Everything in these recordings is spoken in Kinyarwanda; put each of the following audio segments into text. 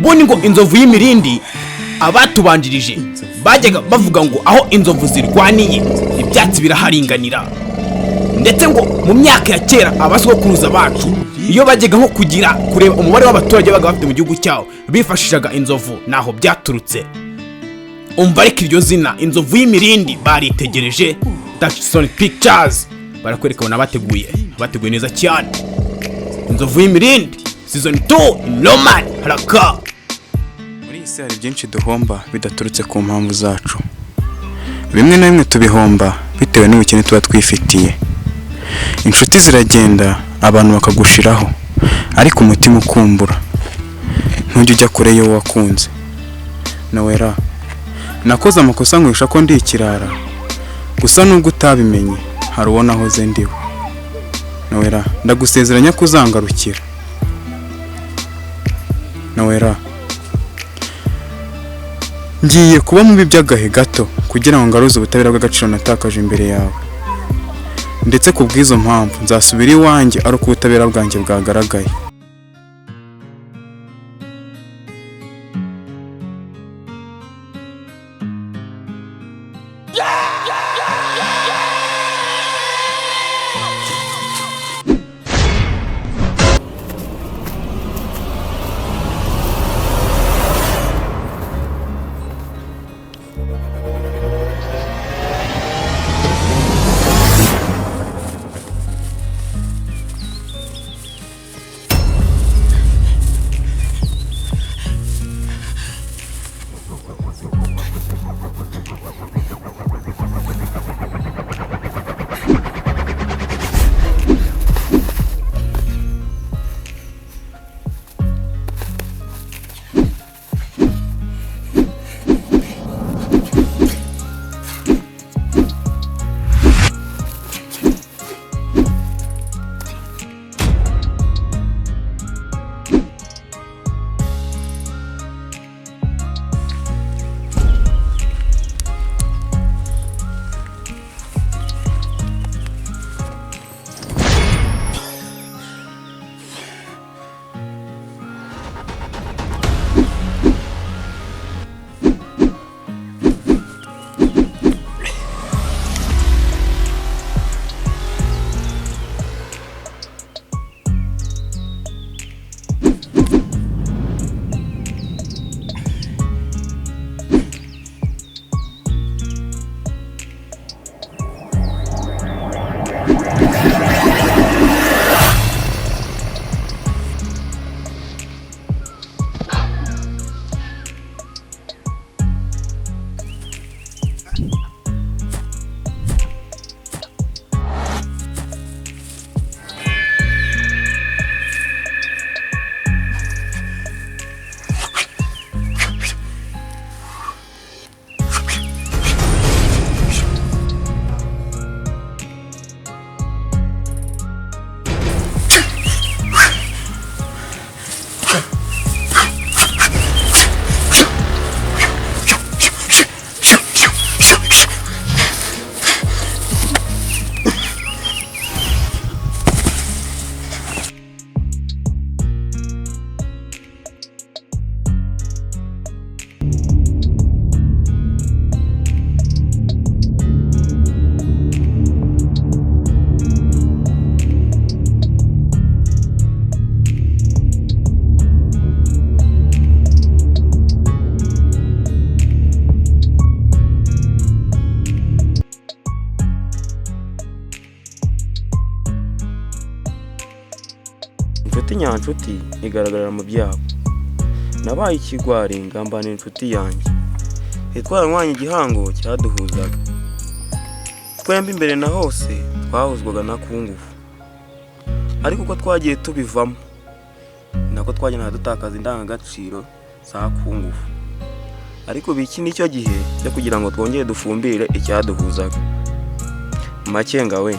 ubundi ngo inzovu y'imirindi abatubanjirije bajyaga bavuga ngo aho inzovu zirwaniye ibyatsi biraharinganira, ndetse ngo mu myaka ya kera abasokuruza bacu iyo bajyaga nko kugira kureba umubare w'abaturage baga bafite mu gihugu cyabo bifashishaga inzovu, naho byaturutse. Umva ariko iryo zina inzovu y'imirindi baritegereje Daxon Pictures barakwereka bona bateguye neza cyane. Inzovu y'imirindi season 2 in Roman haraka. Muri isi hari byinshi duhomba bidaturutse ku mpamvu zacu, bimwe na bimwe tubihomba bitewe n'ubukene tuba twifitiye. Inshuti ziragenda, abantu bakagushiraho, ariko umutima ukumbura. Ntujye ujya kure yo wakunze. Nawera, nakoze amakosa nkwisha ko ndi ikirara, gusa nubwo utabimenye hari uwo nahoze ndiwe. Nawera, ndagusezeranya ko uzangarukira. Nawera, ngiye kuba mubi by'agahe gato kugira ngo ngaruze ubutabera bw'agaciro natakaje imbere yawe, ndetse ku bw'izo mpamvu nzasubira iwanjye ari uko ubutabera bwanjye bwagaragaye. Inshuti nyanshuti igaragarira mu byago. Nabaye ikigwari ngambanira inshuti yanjye. Twaranywanye igihango cyaduhuzaga. Twembi imbere na hose twahuzwaga na kungufu. Ariko uko twagiye tubivamo nako twagenda dutakaza indangagaciro za kungufu. Ariko biki nicyo gihe cyo kugira ngo twongere dufumbire icyaduhuzaga. Macyenga we,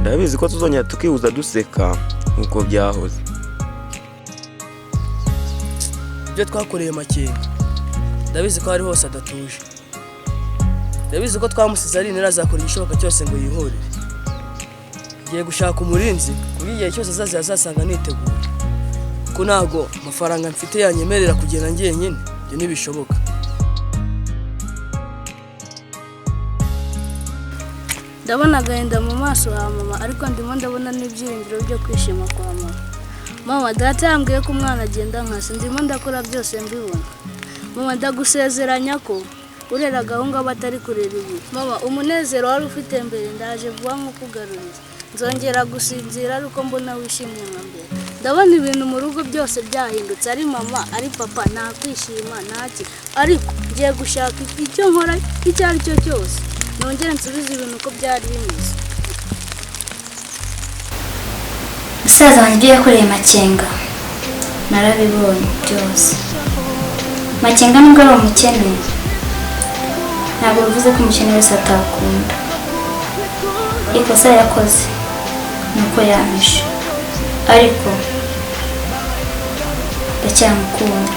ndabizi ko tuzongera tukihuza duseka nkuko byahoze. Ibyo twakoreye Macyenga ndabizi ko ari hose adatuje. Ndabizi ko twamusize ari intera zakora igishoboka cyose ngo yihorere. Ngiye gushaka umurinzi kuri igihe cyose azasanga nitegura. ariko ntago amafaranga mfite yanyemerera kugenda njyenyine, ibyo ntibishoboka. Ndabona agahinda mu maso ha mama, ariko ndimo ndabona n'ibyiringiro byo kwishima kwa mama. Mama, data yambwiye ko umwana agenda nkase, ndimo ndakora byose mbibona. Mama, ndagusezeranya ko urera gahunga batari kurera ibi. Mama, umunezero wari ufite mbere ndaje vuba nkukugaruriza. Nzongera gusinzira ariko mbona wishimye nka mbere. Ndabona ibintu mu rugo byose byahindutse, ari mama ari papa nta kwishima ntaki, ariko ngiye gushaka icyo nkora icyo ari cyo cyose nongere nsubize ibintu uko byari bimeze. Musaza wanjye yakoreye Macyenga, narabibonye byose. Macyenga nubwo ari umukene, ntabwo bivuze ko umukene wese atakunda. Ikosa yakoze nuko yamishe, ariko ndacyamukunda.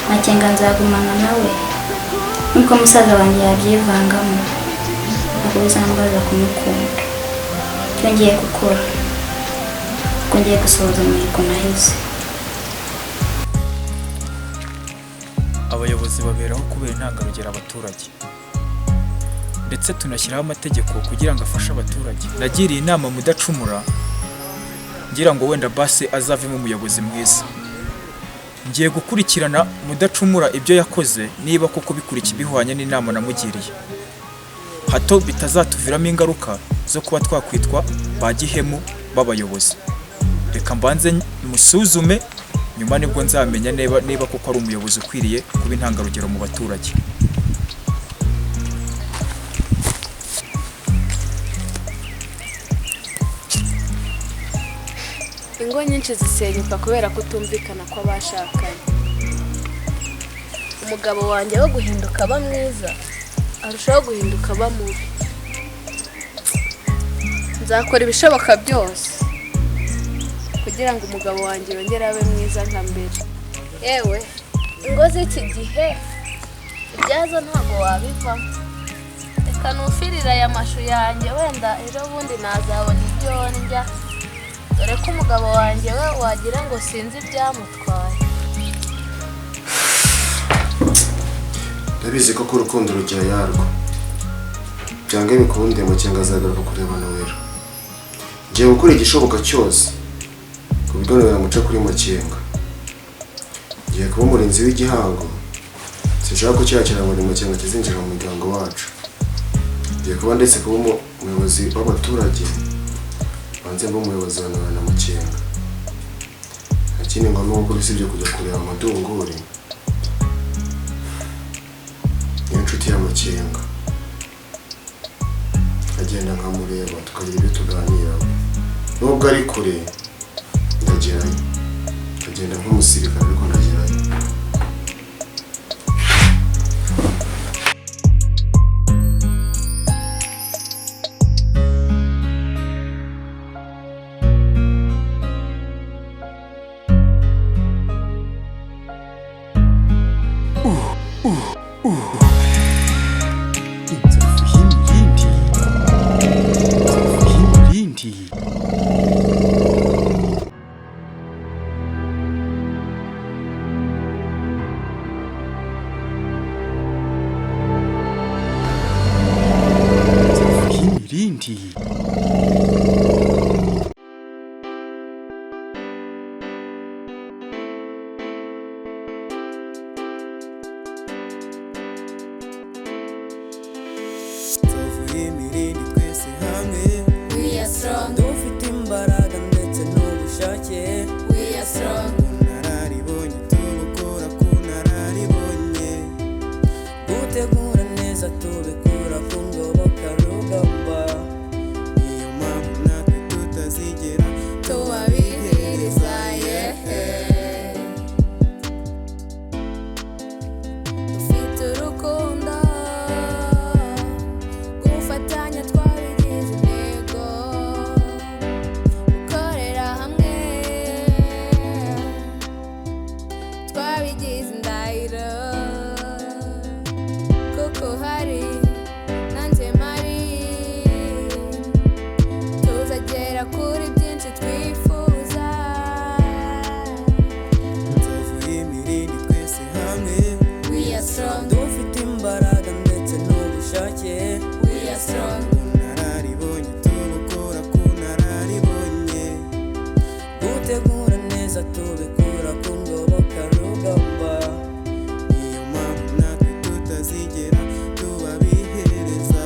Macyenga nzagumana nawe, nuko musaza wanjye yabyivangamo, ntabwo bizambaza kumukunda. Icyo ngiye gukora, ko ngiye gusohoza umuhigo nahise. Abayobozi baberaho kubera intangarugero abaturage, ndetse tunashyiraho amategeko kugira ngo afashe abaturage. Nagiriye inama mudacumura ngira ngo wenda base azavemo umuyobozi mwiza. Ngiye gukurikirana mudacumura ibyo yakoze, niba koko bikurikira bihwanye n'inama namugiriye, hato bitazatuviramo ingaruka zo kuba twakwitwa bagihemu b'abayobozi. Reka mbanze musuzume, nyuma nibwo nzamenya niba koko ari umuyobozi ukwiriye kuba intangarugero mu baturage. Ingo nyinshi zisenyuka kubera kutumvikana kw'abashakanye. Umugabo wanjye wo guhinduka aba mwiza arushaho guhinduka aba mubi. Nzakora ibishoboka byose kugira ngo umugabo wanjye yongere abe mwiza nka mbere. Yewe ingo z'iki gihe ibyazo ntabwo wabivamo. Reka nufirira aya mashu yanjye, wenda ejo bundi nazabona ibyo ndya, dore ko umugabo wanjye we wagira ngo sinzi ibyamutwaye. Ndabizi ko urukundo rugira yarwo, byanga bikunde Macyenga azagaruka kureba Noella. Ngiye gukora igishoboka cyose ku buryo Noella amuca kuri Macyenga. Ngiye kuba umurinzi w'igihango, sinshaka ko cyakira muri Macyenga kizinjira mu muryango wacu. Ngiye kuba ndetse kuba umuyobozi w'abaturage, banze mba umuyobozi wa Noella na Macyenga. Ikindi ngomba gukora usibye kujya kureba amadunguri, niyo nshuti ya Macyenga. Agenda nkamureba tukagira ibyo tuganiraho, nubwo ari kure ndagerayo. Agenda nk'umusirikare ariko ndagerayo. Kuko hari nanjye mari imbaraga ndetse n'ubushake. We are strong. Nararibonye tubikora ku nararibonye, gutegura neza tubikura ku ngoboka rugamba. Niyo mpamvu natwe tutazigera tubabihereza.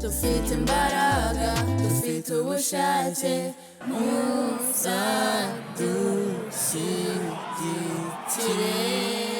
Dufite imbaraga, dufite ubushake, muzadushyigikire.